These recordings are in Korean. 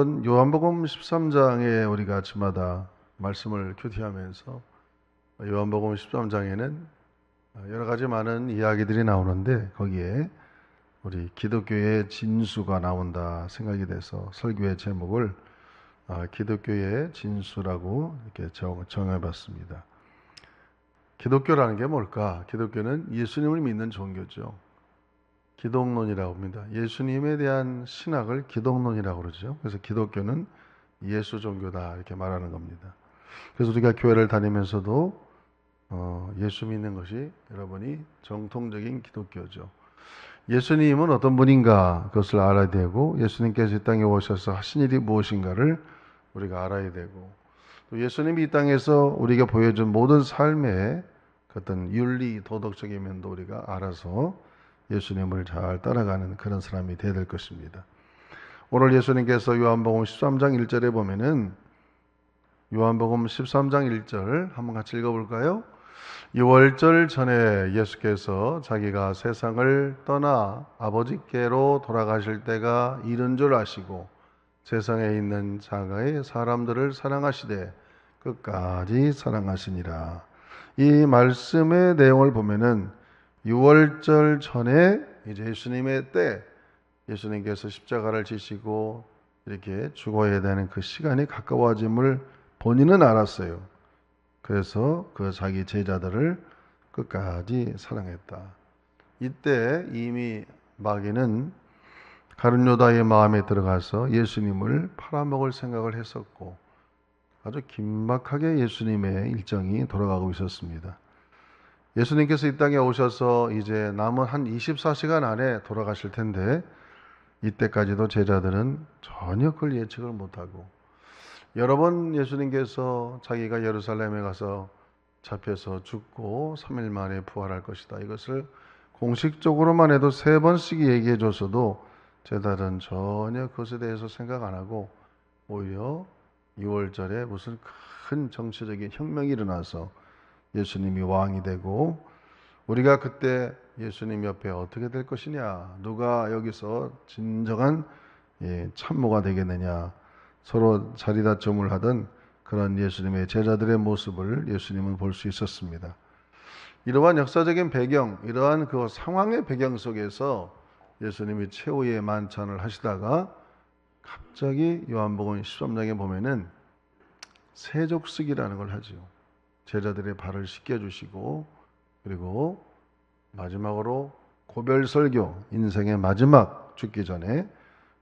오늘은 요한복음 13장에 우리가 아침마다 말씀을 큐티하면서 요한복음 13장에는 여러 가지 많은 이야기들이 나오는데 거기에 우리 기독교의 진수가 나온다 생각이 돼서 설교의 제목을 기독교의 진수라고 이렇게 정해봤습니다. 기독교라는 게 뭘까? 기독교는 예수님을 믿는 종교죠. 기독론이라고 합니다. 예수님에 대한 신학을 기독론이라고 그러죠. 그래서 기독교는 예수 종교다 이렇게 말하는 겁니다. 그래서 우리가 교회를 다니면서도 예수 믿는 것이 여러분이 정통적인 기독교죠. 예수님은 어떤 분인가 그것을 알아야 되고 예수님께서 이 땅에 오셔서 하신 일이 무엇인가를 우리가 알아야 되고 또 예수님이 이 땅에서 우리가 보여준 모든 삶의 어떤 윤리 도덕적인 면도 우리가 알아서 예수님을 잘 따라가는 그런 사람이 되어야 될 것입니다. 오늘 예수님께서 요한복음 13장 1절에 보면은 요한복음 13장 1절 한번 같이 읽어볼까요? 유월절 전에 예수께서 자기가 세상을 떠나 아버지께로 돌아가실 때가 이른 줄 아시고 세상에 있는 자가의 사람들을 사랑하시되 끝까지 사랑하시니라. 이 말씀의 내용을 보면은 유월절 전에 이제 예수님의 때 예수님께서 십자가를 지시고 이렇게 죽어야 되는 그 시간이 가까워짐을 본인은 알았어요. 그래서 그 자기 제자들을 끝까지 사랑했다. 이때 이미 마귀는 가룟 유다의 마음에 들어가서 예수님을 팔아먹을 생각을 했었고 아주 긴박하게 예수님의 일정이 돌아가고 있었습니다. 예수님께서 이 땅에 오셔서 이제 남은 한 24시간 안에 돌아가실 텐데 이때까지도 제자들은 전혀 그걸 예측을 못하고 여러 번 예수님께서 자기가 예루살렘에 가서 잡혀서 죽고 3일 만에 부활할 것이다. 이것을 공식적으로만 해도 3번씩 얘기해 줬어도 제자들은 전혀 그것에 대해서 생각 안 하고 오히려 6월절에 무슨 큰 정치적인 혁명이 일어나서 예수님이 왕이 되고 우리가 그때 예수님 옆에 어떻게 될 것이냐, 누가 여기서 진정한 참모가 되겠느냐, 서로 자리다툼을 하던 그런 예수님의 제자들의 모습을 예수님은 볼 수 있었습니다. 이러한 역사적인 배경, 이러한 그 상황의 배경 속에서 예수님이 최후의 만찬을 하시다가 갑자기 요한복음 13장에 보면은 세족식이라는 걸 하죠. 제자들의 발을 씻겨주시고 그리고 마지막으로 고별설교, 인생의 마지막 죽기 전에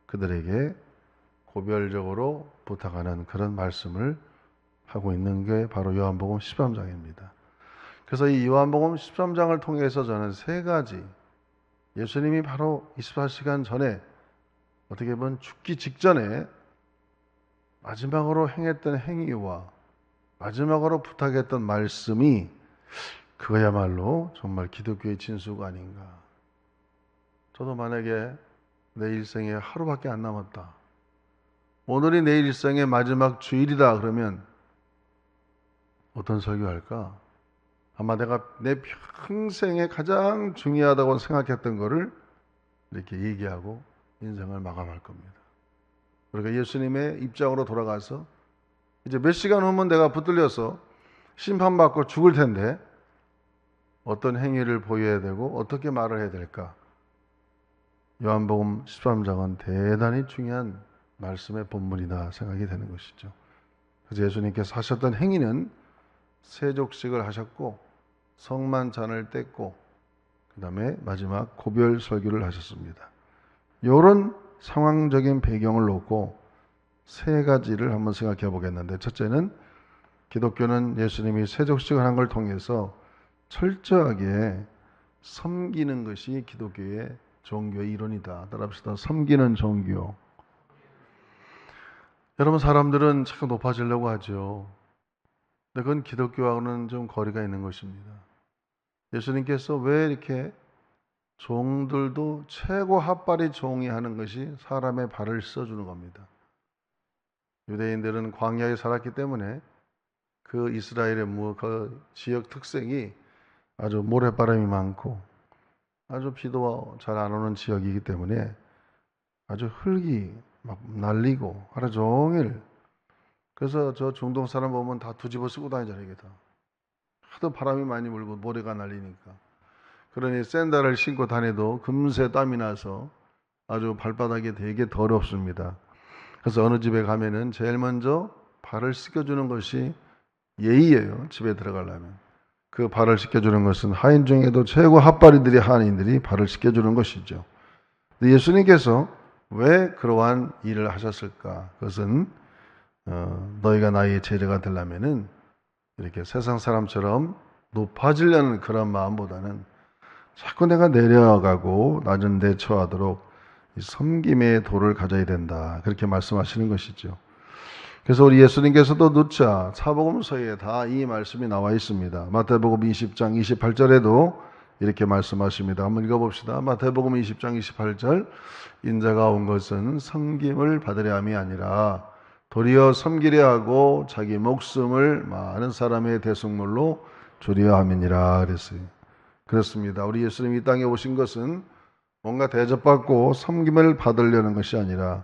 그들에게 고별적으로 부탁하는 그런 말씀을 하고 있는 게 바로 요한복음 13장입니다. 그래서 이 요한복음 13장을 통해서 저는 3가지 예수님이 바로 24시간 전에 어떻게 보면 죽기 직전에 마지막으로 행했던 행위와 마지막으로 부탁했던 말씀이 그거야말로 정말 기독교의 진수가 아닌가. 저도 만약에 내 일생에 하루밖에 안 남았다. 오늘이 내 일생의 마지막 주일이다 그러면 어떤 설교할까? 아마 내가 내 평생에 가장 중요하다고 생각했던 거를 이렇게 얘기하고 인생을 마감할 겁니다. 그러니까 예수님의 입장으로 돌아가서 이제 몇 시간 후면 내가 붙들려서 심판받고 죽을 텐데 어떤 행위를 보여야 되고 어떻게 말을 해야 될까? 요한복음 13장은 대단히 중요한 말씀의 본문이다 생각이 되는 것이죠. 그래서 예수님께서 하셨던 행위는 세족식을 하셨고 성만찬을 뗐고 그 다음에 마지막 고별 설교를 하셨습니다. 이런 상황적인 배경을 놓고 3가지를 한번 생각해 보겠는데 첫째는 기독교는 예수님이 세족식을 한 걸 통해서 철저하게 섬기는 것이 기독교의 종교의 이론이다. 따라합시다. 섬기는 종교. 여러분 사람들은 자꾸 높아지려고 하죠. 근데 그건 기독교하고는 좀 거리가 있는 것입니다. 예수님께서 왜 이렇게 종들도 최고 핫발이 종이 하는 것이 사람의 발을 씻어주는 겁니다. 유대인들은 광야에 살았기 때문에 그 이스라엘의 그 지역 특색이 아주 모래바람이 많고 아주 비도 잘 안 오는 지역이기 때문에 아주 흙이 막 날리고 하루 종일. 그래서 저 중동 사람 보면 다 뒤집어 쓰고 다니잖아요. 이게 다. 하도 바람이 많이 불고 모래가 날리니까. 그러니 샌들을 신고 다녀도 금세 땀이 나서 아주 발바닥이 되게 더럽습니다. 그래서 어느 집에 가면은 제일 먼저 발을 씻겨주는 것이 예의예요. 집에 들어가려면. 그 발을 씻겨주는 것은 하인 중에도 최고 핫바리들이 하인들이 발을 씻겨주는 것이죠. 근데 예수님께서 왜 그러한 일을 하셨을까? 그것은 너희가 나의 제자가 되려면은 이렇게 세상 사람처럼 높아지려는 그런 마음보다는 자꾸 내가 내려가고 낮은 데 처하도록 이 섬김의 도를 가져야 된다. 그렇게 말씀하시는 것이죠. 그래서 우리 예수님께서도 누차 사복음서에 다 이 말씀이 나와 있습니다. 마태복음 20장 28절에도 이렇게 말씀하십니다. 한번 읽어봅시다. 마태복음 20장 28절 인자가 온 것은 섬김을 받으려 함이 아니라 도리어 섬기려 하고 자기 목숨을 많은 사람의 대속물로 주려 함이니라 그랬어요. 그렇습니다. 우리 예수님이 이 땅에 오신 것은 뭔가 대접받고 섬김을 받으려는 것이 아니라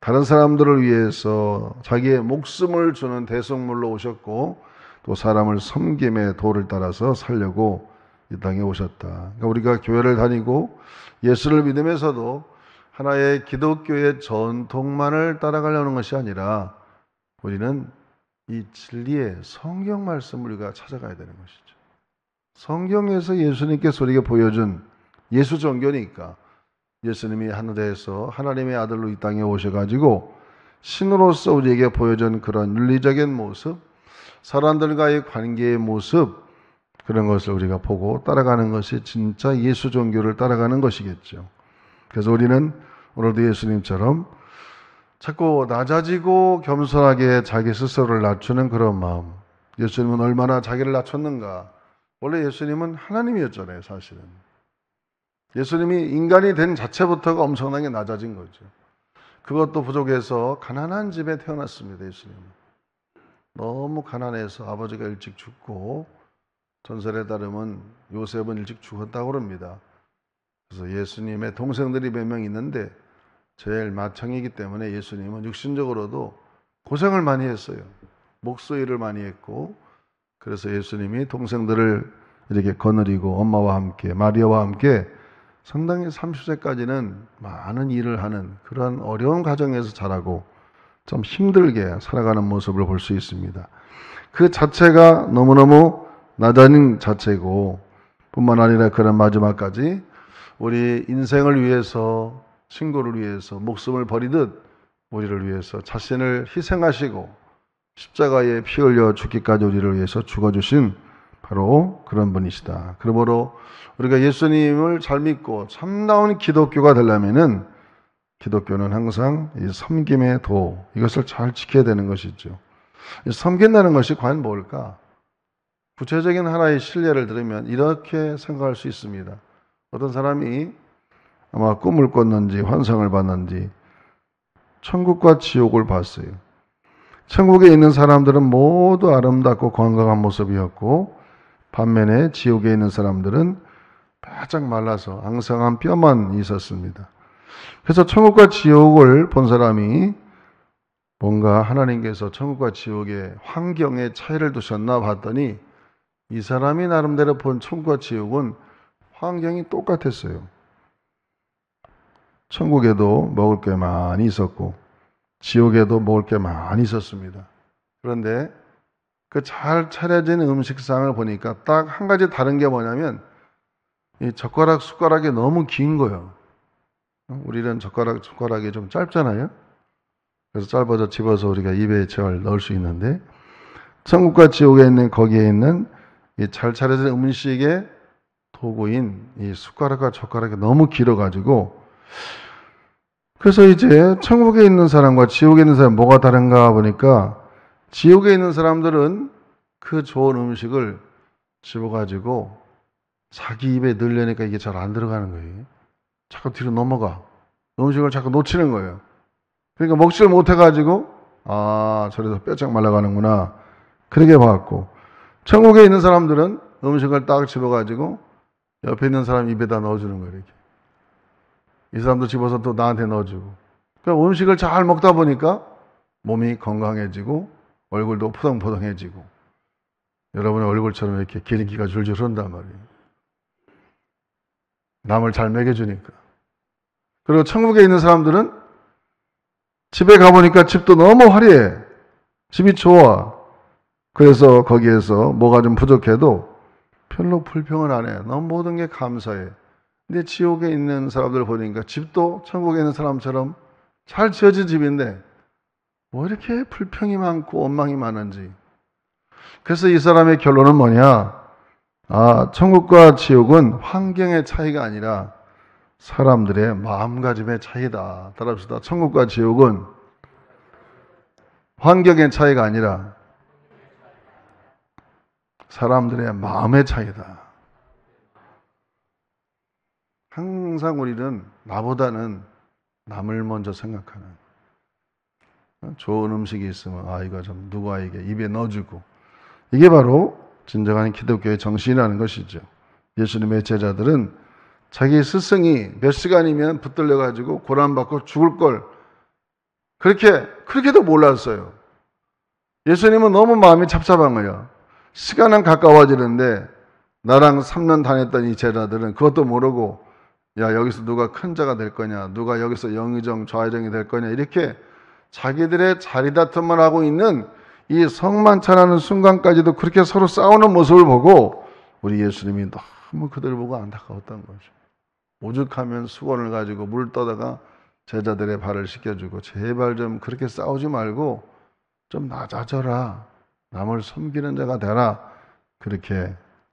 다른 사람들을 위해서 자기의 목숨을 주는 대속물로 오셨고 또 사람을 섬김의 도를 따라서 살려고 이 땅에 오셨다. 그러니까 우리가 교회를 다니고 예수를 믿으면서도 하나의 기독교의 전통만을 따라가려는 것이 아니라 우리는 이 진리의 성경 말씀을 우리가 찾아가야 되는 것이죠. 성경에서 예수님께서 우리에게 보여준 예수 종교니까 예수님이 하늘에서 하나님의 아들로 이 땅에 오셔가지고 신으로서 우리에게 보여준 그런 윤리적인 모습, 사람들과의 관계의 모습, 그런 것을 우리가 보고 따라가는 것이 진짜 예수 종교를 따라가는 것이겠죠. 그래서 우리는 오늘도 예수님처럼 자꾸 낮아지고 겸손하게 자기 스스로를 낮추는 그런 마음. 예수님은 얼마나 자기를 낮췄는가. 원래 예수님은 하나님이었잖아요, 사실은. 예수님이 인간이 된 자체부터가 엄청나게 낮아진 거죠. 그것도 부족해서 가난한 집에 태어났습니다, 예수님은. 너무 가난해서 아버지가 일찍 죽고 전설에 따르면 요셉은 일찍 죽었다고 합니다. 그래서 예수님의 동생들이 몇 명 있는데 제일 맏형이기 때문에 예수님은 육신적으로도 고생을 많이 했어요. 목소리를 많이 했고 그래서 예수님이 동생들을 이렇게 거느리고 엄마와 함께 마리아와 함께 상당히 30세까지는 많은 일을 하는 그런 어려운 가정에서 자라고 좀 힘들게 살아가는 모습을 볼 수 있습니다. 그 자체가 너무너무 낮아진 자체고 뿐만 아니라 그런 마지막까지 우리 인생을 위해서 친구를 위해서 목숨을 버리듯 우리를 위해서 자신을 희생하시고 십자가에 피 흘려 죽기까지 우리를 위해서 죽어주신 바로 그런 분이시다. 그러므로 우리가 예수님을 잘 믿고 참다운 기독교가 되려면은 기독교는 항상 이 섬김의 도 이것을 잘 지켜야 되는 것이죠. 섬긴다는 것이 과연 뭘까? 구체적인 하나의 실례를 들으면 이렇게 생각할 수 있습니다. 어떤 사람이 아마 꿈을 꿨는지 환상을 봤는지 천국과 지옥을 봤어요. 천국에 있는 사람들은 모두 아름답고 건강한 모습이었고 반면에 지옥에 있는 사람들은 바짝 말라서 앙상한 뼈만 있었습니다. 그래서 천국과 지옥을 본 사람이 뭔가 하나님께서 천국과 지옥의 환경에 차이를 두셨나 봤더니 이 사람이 나름대로 본 천국과 지옥은 환경이 똑같았어요. 천국에도 먹을 게 많이 있었고 지옥에도 먹을 게 많이 있었습니다. 그런데 그 잘 차려진 음식상을 보니까 딱 한 가지 다른 게 뭐냐면 이 젓가락, 숟가락이 너무 긴 거예요. 우리는 젓가락이 좀 짧잖아요. 그래서 짧아서 집어서 우리가 입에 잘 넣을 수 있는데 천국과 지옥에 있는 거기에 있는 이 잘 차려진 음식의 도구인 이 숟가락과 젓가락이 너무 길어가지고 그래서 이제 천국에 있는 사람과 지옥에 있는 사람 뭐가 다른가 보니까 지옥에 있는 사람들은 그 좋은 음식을 집어가지고 자기 입에 넣으려니까 이게 잘 안 들어가는 거예요. 자꾸 뒤로 넘어가. 음식을 자꾸 놓치는 거예요. 그러니까 먹지를 못해가지고 저래서 뼈짝 말라가는구나. 그렇게 봐갖고 천국에 있는 사람들은 음식을 딱 집어가지고 옆에 있는 사람 입에다 넣어주는 거예요. 이렇게. 이 사람도 집어서 또 나한테 넣어주고 그러니까 음식을 잘 먹다 보니까 몸이 건강해지고 얼굴도 포동포동해지고 여러분의 얼굴처럼 이렇게 기름기가 줄줄 흐른단 말이에요. 남을 잘 먹여주니까. 그리고 천국에 있는 사람들은 집에 가보니까 집도 너무 화려해. 집이 좋아. 그래서 거기에서 뭐가 좀 부족해도 별로 불평을 안 해. 너무 모든 게 감사해. 근데 지옥에 있는 사람들 보니까 집도 천국에 있는 사람처럼 잘 지어진 집인데 뭐 이렇게 불평이 많고 원망이 많은지. 그래서 이 사람의 결론은 뭐냐? 아, 천국과 지옥은 환경의 차이가 아니라 사람들의 마음가짐의 차이다. 따라합시다. 천국과 지옥은 환경의 차이가 아니라 사람들의 마음의 차이다. 항상 우리는 나보다는 남을 먼저 생각하는, 좋은 음식이 있으면 아 이거 좀 누구에게 입에 넣어주고, 이게 바로 진정한 기독교의 정신이라는 것이죠. 예수님의 제자들은 자기 스승이 몇 시간이면 붙들려 가지고 고난받고 죽을 걸 그렇게도 몰랐어요. 예수님은 너무 마음이 잡잡한 거예요. 시간은 가까워지는데 나랑 3년 다녔던 이 제자들은 그것도 모르고 야 여기서 누가 큰 자가 될 거냐, 누가 여기서 영의정 좌의정이 될 거냐, 이렇게 자기들의 자리다툼을 하고 있는 이 성만찬하는 순간까지도 그렇게 서로 싸우는 모습을 보고 우리 예수님이 너무 그들을 보고 안타까웠던 거죠. 오죽하면 수건을 가지고 물 떠다가 제자들의 발을 씻겨주고 제발 좀 그렇게 싸우지 말고 좀 낮아져라, 남을 섬기는 자가 되라, 그렇게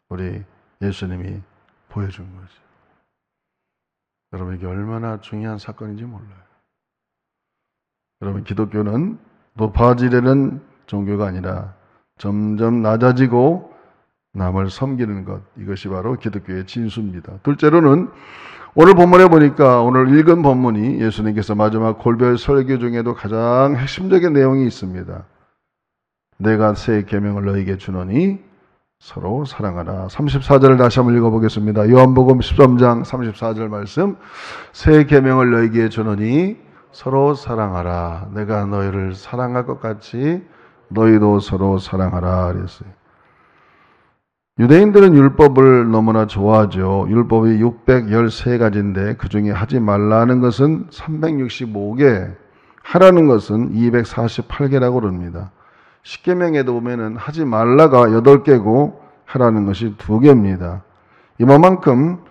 우리 예수님이 보여준 거죠. 여러분 이게 얼마나 중요한 사건인지 몰라요. 여러분 기독교는 높아지려는 종교가 아니라 점점 낮아지고 남을 섬기는 것, 이것이 바로 기독교의 진수입니다. 둘째로는 오늘 본문에 보니까 오늘 읽은 본문이 예수님께서 마지막 골별 설교 중에도 가장 핵심적인 내용이 있습니다. 내가 새 계명을 너희에게 주노니 서로 사랑하라. 34절을 다시 한번 읽어보겠습니다. 요한복음 13장 34절 말씀. 새 계명을 너희에게 주노니 서로 사랑하라. 내가 너희를 사랑할 것 같이 너희도 서로 사랑하라 그랬어요. 유대인들은 율법을 너무나 좋아하죠. 율법이 613가지인데 그 중에 하지 말라는 것은 365개, 하라는 것은 248개라고 그럽니다. 십계명에도 보면은 하지 말라가 8개고 하라는 것이 2개입니다. 이만큼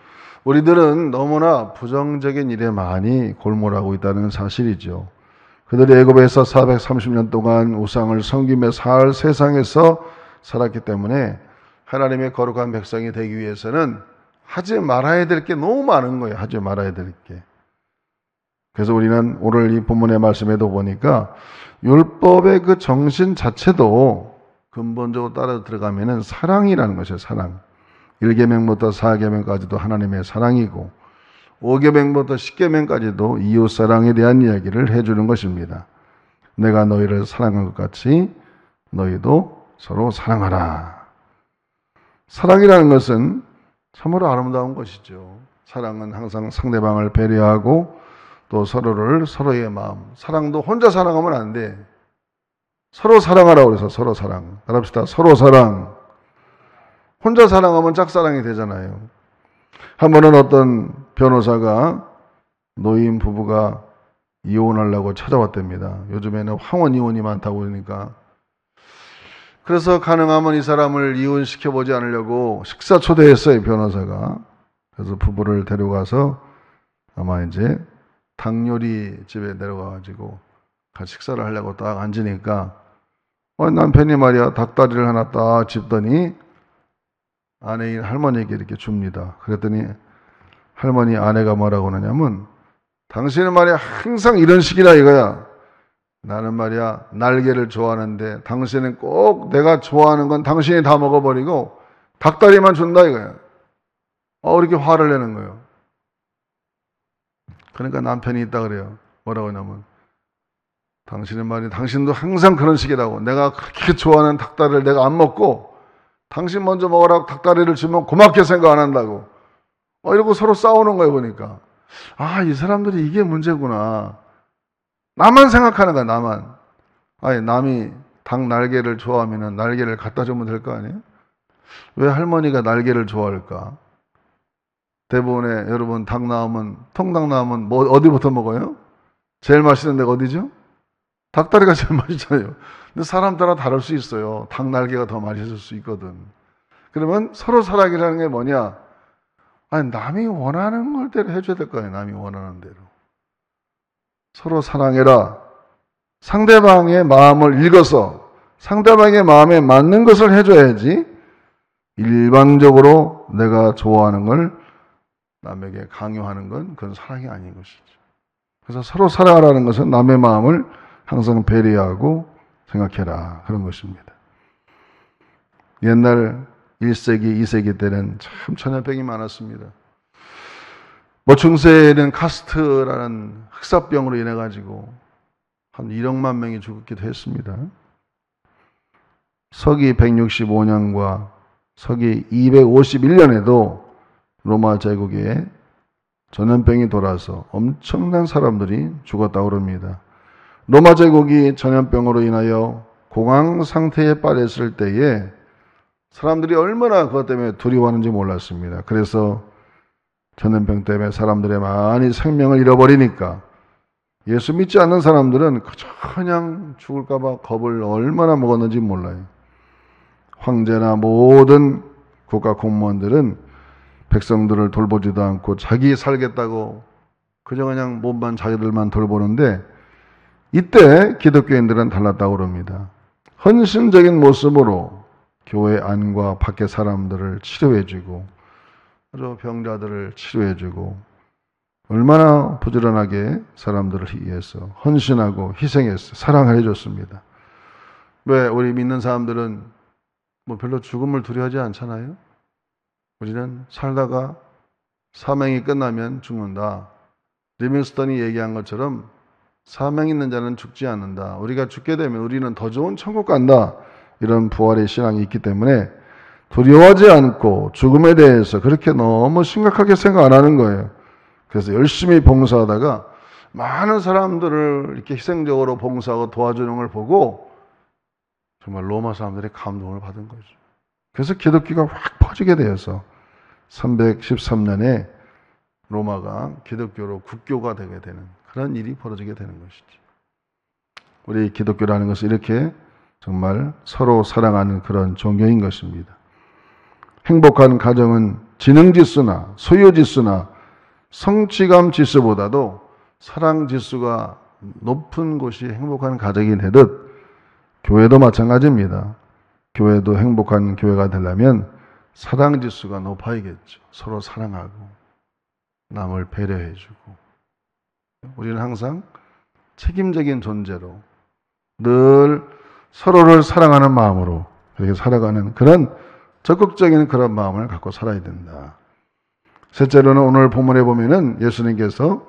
우리들은 너무나 부정적인 일에 많이 골몰하고 있다는 사실이죠. 그들이 애굽에서 430년 동안 우상을 섬기며 살 세상에서 살았기 때문에 하나님의 거룩한 백성이 되기 위해서는 하지 말아야 될 게 너무 많은 거예요. 하지 말아야 될 게. 그래서 우리는 오늘 이 본문의 말씀에도 보니까 율법의 그 정신 자체도 근본적으로 따라 들어가면은 사랑이라는 것이에요. 사랑. 1계명부터 4계명까지도 하나님의 사랑이고 5계명부터 10계명까지도 이웃 사랑에 대한 이야기를 해주는 것입니다. 내가 너희를 사랑한 것 같이 너희도 서로 사랑하라. 사랑이라는 것은 참으로 아름다운 것이죠. 사랑은 항상 상대방을 배려하고 또 서로의 마음, 사랑도 혼자 사랑하면 안 돼. 서로 사랑하라고 그래서 서로 사랑. 따라합시다. 서로 사랑. 혼자 사랑하면 짝사랑이 되잖아요. 한 번은 어떤 변호사가 노인 부부가 이혼하려고 찾아왔답니다. 요즘에는 황혼 이혼이 많다고 그러니까. 그래서 가능하면 이 사람을 이혼시켜보지 않으려고 식사 초대했어요, 변호사가. 그래서 부부를 데려가서 아마 이제 닭요리 집에 내려가가지고 같이 식사를 하려고 딱 앉으니까 남편이 말이야 닭다리를 하나 딱 집더니 아내인 할머니에게 이렇게 줍니다. 그랬더니 할머니 아내가 뭐라고 하냐면 당신은 말이야 항상 이런 식이라 이거야. 나는 말이야 날개를 좋아하는데 당신은 꼭 내가 좋아하는 건 당신이 다 먹어버리고 닭다리만 준다 이거야. 이렇게 화를 내는 거예요. 그러니까 남편이 있다 그래요. 뭐라고 하냐면 당신은 말이야 당신도 항상 그런 식이라고. 내가 그렇게 좋아하는 닭다리를 내가 안 먹고 당신 먼저 먹으라고 닭다리를 주면 고맙게 생각 안 한다고. 이러고 서로 싸우는 거예요 보니까. 이 사람들이 이게 문제구나. 나만 생각하는 거야, 나만. 아니, 남이 닭 날개를 좋아하면 날개를 갖다 주면 될 거 아니에요? 왜 할머니가 날개를 좋아할까? 대부분의 여러분 닭 나오면, 통닭 나오면 뭐 어디부터 먹어요? 제일 맛있는 데가 어디죠? 닭다리가 제일 맛있잖아요. 근데 사람 따라 다를 수 있어요. 닭 날개가 더 맛있을 수 있거든. 그러면 서로 사랑이라는 게 뭐냐? 아니, 남이 원하는 걸 대로 해줘야 될 거 아니에요. 남이 원하는 대로. 서로 사랑해라. 상대방의 마음을 읽어서 상대방의 마음에 맞는 것을 해줘야지 일방적으로 내가 좋아하는 걸 남에게 강요하는 건 그건 사랑이 아닌 것이죠. 그래서 서로 사랑하라는 것은 남의 마음을 항상 배려하고 생각해라. 그런 것입니다. 옛날 1세기, 2세기 때는 참 전염병이 많았습니다. 뭐 중세에는 카스트라는 흑사병으로 인해 가지고 한 1억만 명이 죽기도 했습니다. 서기 165년과 서기 251년에도 로마 제국에 전염병이 돌아서 엄청난 사람들이 죽었다고 합니다. 로마 제국이 전염병으로 인하여 공황 상태에 빠졌을 때에 사람들이 얼마나 그것 때문에 두려워하는지 몰랐습니다. 그래서 전염병 때문에 사람들의 많이 생명을 잃어버리니까 예수 믿지 않는 사람들은 그냥 죽을까봐 겁을 얼마나 먹었는지 몰라요. 황제나 모든 국가 공무원들은 백성들을 돌보지도 않고 자기 살겠다고 그저 그냥 몸만 자기들만 돌보는데 이때 기독교인들은 달랐다고 합니다. 헌신적인 모습으로 교회 안과 밖의 사람들을 치료해주고 병자들을 치료해주고 얼마나 부지런하게 사람들을 위해서 헌신하고 희생해서 사랑을 해줬습니다. 왜 우리 믿는 사람들은 뭐 별로 죽음을 두려워하지 않잖아요. 우리는 살다가 사명이 끝나면 죽는다. 리빙스턴이 얘기한 것처럼 사명 있는 자는 죽지 않는다. 우리가 죽게 되면 우리는 더 좋은 천국 간다. 이런 부활의 신앙이 있기 때문에 두려워하지 않고 죽음에 대해서 그렇게 너무 심각하게 생각 안 하는 거예요. 그래서 열심히 봉사하다가 많은 사람들을 이렇게 희생적으로 봉사하고 도와주는 걸 보고 정말 로마 사람들이 감동을 받은 거죠. 그래서 기독교가 확 퍼지게 되어서 313년에 로마가 기독교로 국교가 되게 되는 그런 일이 벌어지게 되는 것이죠. 우리 기독교라는 것은 이렇게 정말 서로 사랑하는 그런 종교인 것입니다. 행복한 가정은 지능지수나 소유지수나 성취감 지수보다도 사랑지수가 높은 곳이 행복한 가정이 되듯 교회도 마찬가지입니다. 교회도 행복한 교회가 되려면 사랑지수가 높아야겠죠. 서로 사랑하고 남을 배려해주고 우리는 항상 책임적인 존재로 늘 서로를 사랑하는 마음으로 그렇게 살아가는 그런 적극적인 그런 마음을 갖고 살아야 된다. 셋째로는 오늘 본문에 보면은 예수님께서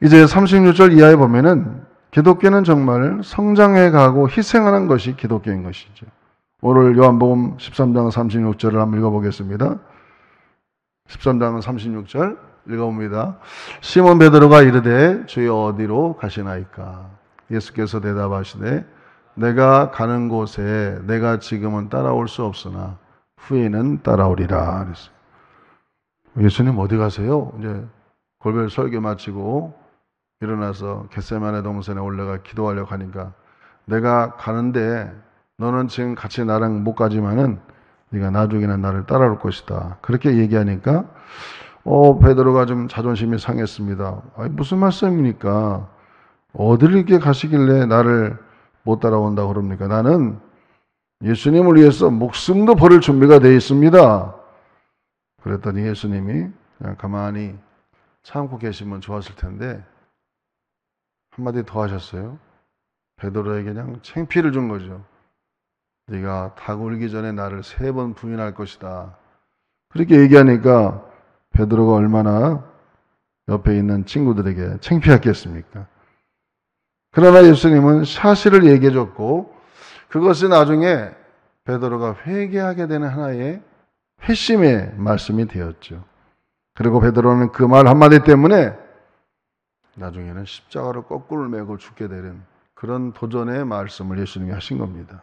이제 36절 이하에 보면은 기독교는 정말 성장해 가고 희생하는 것이 기독교인 것이죠. 오늘 요한복음 13장 36절을 한번 읽어보겠습니다. 13장 36절 읽어봅니다. 시몬 베드로가 이르되 주여 어디로 가시나이까? 예수께서 대답하시되 내가 가는 곳에 내가 지금은 따라올 수 없으나 후에는 따라오리라. 그랬어요. 예수님 어디 가세요? 이제 골별 설교 마치고 일어나서 겟세마네 동산에 올라가 기도하려고 하니까 내가 가는데 너는 지금 같이 나랑 못 가지만은 네가 나중에는 나를 따라올 것이다. 그렇게 얘기하니까 베드로가 좀 자존심이 상했습니다. 아니, 무슨 말씀입니까? 어디를 이렇게 가시길래 나를 못 따라온다고 그럽니까? 나는 예수님을 위해서 목숨도 버릴 준비가 되어 있습니다. 그랬더니 예수님이 그냥 가만히 참고 계시면 좋았을 텐데 한마디 더 하셨어요. 베드로에게 그냥 창피를 준 거죠. 네가 닭 울기 전에 나를 3번 부인할 것이다. 그렇게 얘기하니까 베드로가 얼마나 옆에 있는 친구들에게 창피했겠습니까? 그러나 예수님은 사실을 얘기해 줬고 그것이 나중에 베드로가 회개하게 되는 하나의 회심의 말씀이 되었죠. 그리고 베드로는 그 말 한마디 때문에 나중에는 십자가로 거꾸로 메고 죽게 되는 그런 도전의 말씀을 예수님이 하신 겁니다.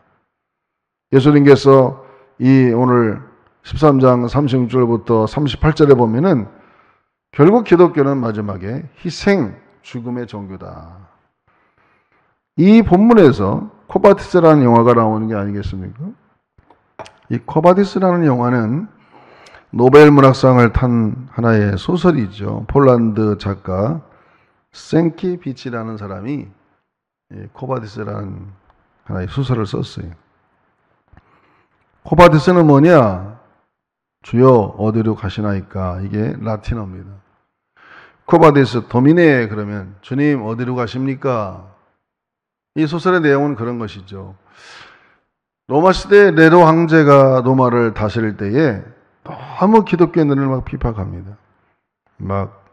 예수님께서 이 오늘 13장 36절부터 38절에 보면은 결국 기독교는 마지막에 희생, 죽음의 종교다. 이 본문에서 코바디스라는 영화가 나오는 게 아니겠습니까? 이 코바디스라는 영화는 노벨 문학상을 탄 하나의 소설이죠. 폴란드 작가 생키비치라는 사람이 코바디스라는 하나의 소설을 썼어요. 코바디스는 뭐냐? 주여 어디로 가시나이까? 이게 라틴어입니다. 코바디스 도미네 그러면 주님 어디로 가십니까? 이 소설의 내용은 그런 것이죠. 로마 시대 네로 황제가 로마를 다스릴 때에 너무 기독교인들을 막 비판합니다. 막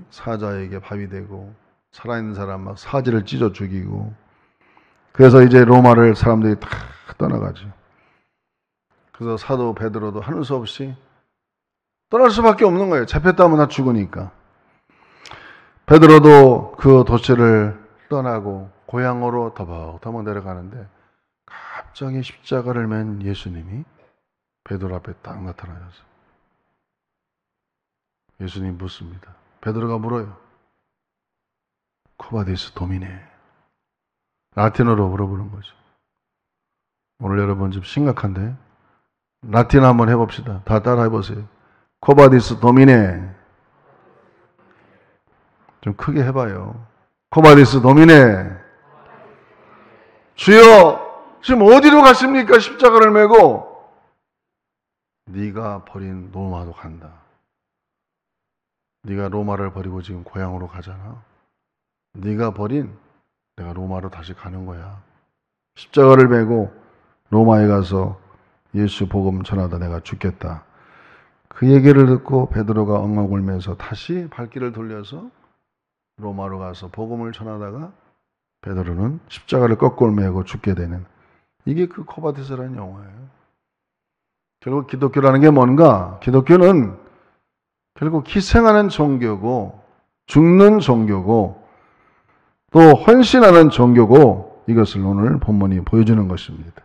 사자에게 밥이 되고 살아있는 사람 막 사지를 찢어 죽이고, 그래서 이제 로마를 사람들이 다 떠나가죠. 그래서 사도 베드로도 하는 수 없이 떠날 수밖에 없는 거예요. 잡혔다면 다 죽으니까. 베드로도 그 도시를 떠나고 고향으로 더벅더벅 내려가는데 갑자기 십자가를 맨 예수님이 베드로 앞에 딱 나타나셔서 예수님 묻습니다. 베드로가 물어요. 코바디스 도미네. 라틴어로 물어보는 거죠. 오늘 여러분 좀 심각한데 라틴어 한번 해봅시다. 다 따라 해보세요. 코바디스 도미네. 좀 크게 해봐요. 코바디스 도미네. 주여 지금 어디로 가십니까? 십자가를 메고. 네가 버린 로마도 간다. 네가 로마를 버리고 지금 고향으로 가잖아. 네가 버린 내가 로마로 다시 가는 거야. 십자가를 메고 로마에 가서 예수 복음 전하다 내가 죽겠다. 그 얘기를 듣고 베드로가 엉엉 울면서 다시 발길을 돌려서 로마로 가서 복음을 전하다가 베드로는 십자가를 거꾸로 메고 죽게 되는, 이게 그 코바디스라는 영화예요. 결국 기독교라는 게 뭔가? 기독교는 결국 희생하는 종교고 죽는 종교고 또 헌신하는 종교고, 이것을 오늘 본문이 보여주는 것입니다.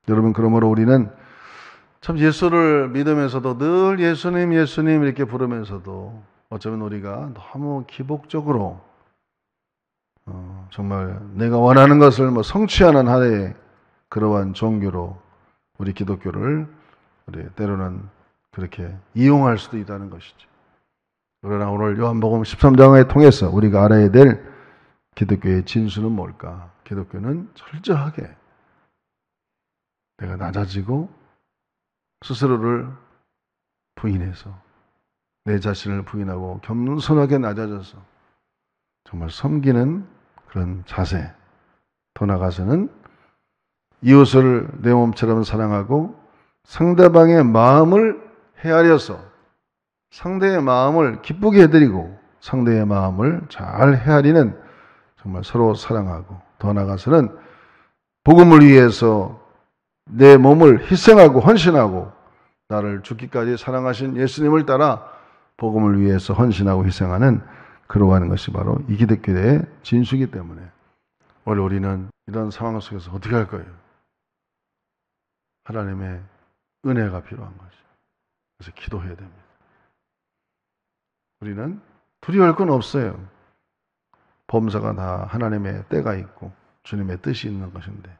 여러분, 그러므로 우리는 참 예수를 믿으면서도 늘 예수님 예수님 이렇게 부르면서도 어쩌면 우리가 너무 기복적으로 정말 내가 원하는 것을 성취하는 하나의 그러한 종교로 우리 기독교를 우리 때로는 그렇게 이용할 수도 있다는 것이죠. 그러나 오늘 요한복음 13장을 통해서 우리가 알아야 될 기독교의 진수는 뭘까? 기독교는 철저하게 내가 낮아지고 스스로를 부인해서 내 자신을 부인하고 겸손하게 낮아져서 정말 섬기는 그런 자세, 더 나아가서는 이웃을 내 몸처럼 사랑하고 상대방의 마음을 헤아려서 상대의 마음을 기쁘게 해드리고 상대의 마음을 잘 헤아리는 정말 서로 사랑하고, 더 나아가서는 복음을 위해서 내 몸을 희생하고 헌신하고 나를 죽기까지 사랑하신 예수님을 따라 복음을 위해서 헌신하고 희생하는 그러한 것이 바로 이 기독교의 진수이기 때문에 오늘 우리는 이런 상황 속에서 어떻게 할 거예요? 하나님의 은혜가 필요한 거죠. 그래서 기도해야 됩니다. 우리는 두려워할 건 없어요. 범사가 다 하나님의 때가 있고 주님의 뜻이 있는 것인데